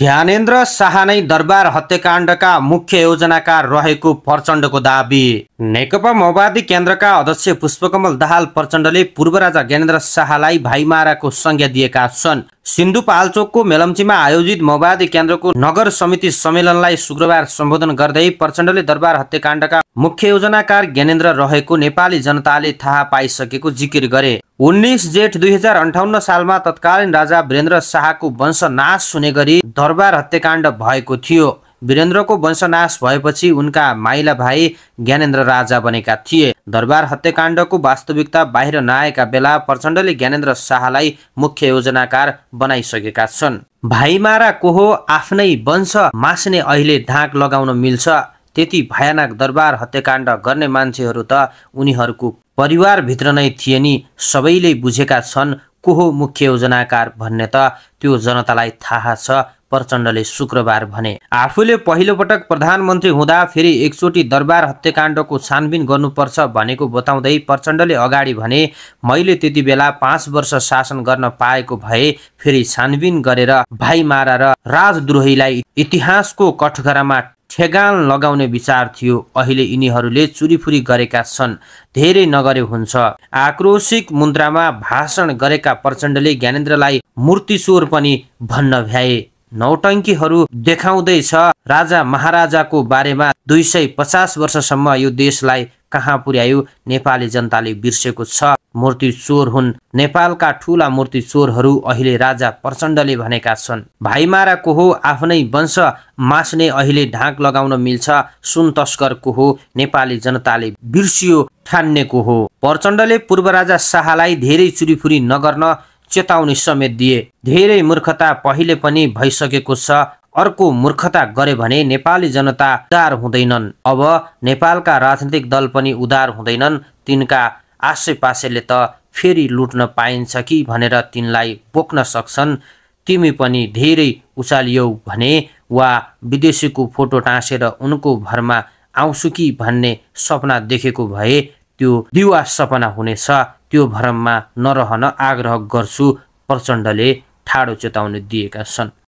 ज्ञानेन्द्र शाह नै दरबार हत्याकाण्डका मुख्य योजनाकार रहेको प्रचण्डको दाबी। नेकपा माओवादी केन्द्रका अध्यक्ष पुष्पकमल दाहाल प्रचण्डले पूर्व राजा ज्ञानेन्द्र शाहलाई भाइमाराको संज्ञा दिएका छन्। सिन्धुपाल्चोकको मेलम्चीमा आयोजित माओवादी केन्द्रको नगर समिति सम्मेलनलाई शुक्रबार सम्बोधन गर्दै प्रचण्डले दरबार हत्याकाण्डका मुख्य योजनाकार ज्ञानेन्द्र रहेको नेपाली जनताले थाहा पाइसकेको जिकिर गरे। 19 जेठ 2058 सालमा तत्कालीन राजा वीरेन्द्र शाहको वंशनाश हुने गरी दरबार हत्याकाण्ड भएको थियो। वीरेन्द्रको वंशनाश भएपछि उनका माइला भाइ ज्ञानेन्द्र राजा बनेका थिए। दरबार हत्याकाण्डको वास्तविकता बाहिर नआएका बेला प्रचण्डले ज्ञानेन्द्र शाहलाई मुख्य योजनाकार बनाइसकेका छन्। भाइमारा को हो, आफ्नै वंश मास्ने अहिले ढाक लगाउन मिल्छ। त्यति भयानक दरबार हत्याकाण्ड गर्ने मान्छेहरू त उनीहरूको परिवारभित्र नै थिए नि। सबैले बुझेका छन् को हो मुख्य योजनाकार भन्ने त त्यो जनतालाई थाहा छ, प्रचण्डले शुक्रबार भने। आफूले पहिलो पटक प्रधानमन्त्री हुँदा फेरि एकचोटि दरबार हत्याकाण्डको छानबिन गर्नुपर्छ भनेको बताउँदै प्रचण्डले अगाडि भने, मैले त्यति बेला 5 वर्ष शासन गर्न पाएको भए फेरि छानबिन गरेर भाइमारा र राजद्रोहीलाई इतिहासको कठघरामा ठेगान लगाउने विचार थियो। अहिले यिनीहरूले चुरीफुरी गरेका छन्, धेरै नगरे हुन्छ। आक्रोशिक मुद्रामा भाषण गरेका प्रचण्डले ज्ञानेन्द्रलाई मूर्तिचोर पनि भन्न भ्याए। नौटङ्कीहरू देखाउँदैछ राजा महाराजाको बारेमा 250 वर्षसम्म यो देशलाई कहाँ पुर्यायो नेपाली जनताले बिर्सेको छ। मूर्ति चोर हुन् नेपालका ठूला मूर्ति चोरहरू, अहिले राजा प्रचण्डले भनेका छन्। भाइमारा को हो, आफ्नै वंश मास्ने अहिले ढाक लगाउन मिल्छ। सुन तस्कर को हो, नेपाली जनताले बिर्सियो ठान्नेको हो। प्रचण्डले पूर्व राजा शाहलाई धेरै चुरीफुरी नगर्न चेतावनी समेत दिए। धेरै मूर्खता पहिले पनि भइसकेको छ, अर्को मूर्खता गरे भने नेपाली जनता उदार हुँदैनन्। अब नेपालका राजनीतिक दल पनि उदार हुँदैनन्। तिनका आसेपासेले त फेरि लुट्न पाइन्छ कि भनेर तिनलाई बोक्न सक्छन्। तिमी पनि धेरै उचालियौ भने वा विदेशीको फोटो टाँसेर उनको भरमा आउँछु कि भन्ने सपना देखेको भए त्यो दिवा सपना हुनेछ। त्यो भरममा नरहन आग्रह गर्छु, प्रचण्डले ठाडो चेतावनी दिएका छन्।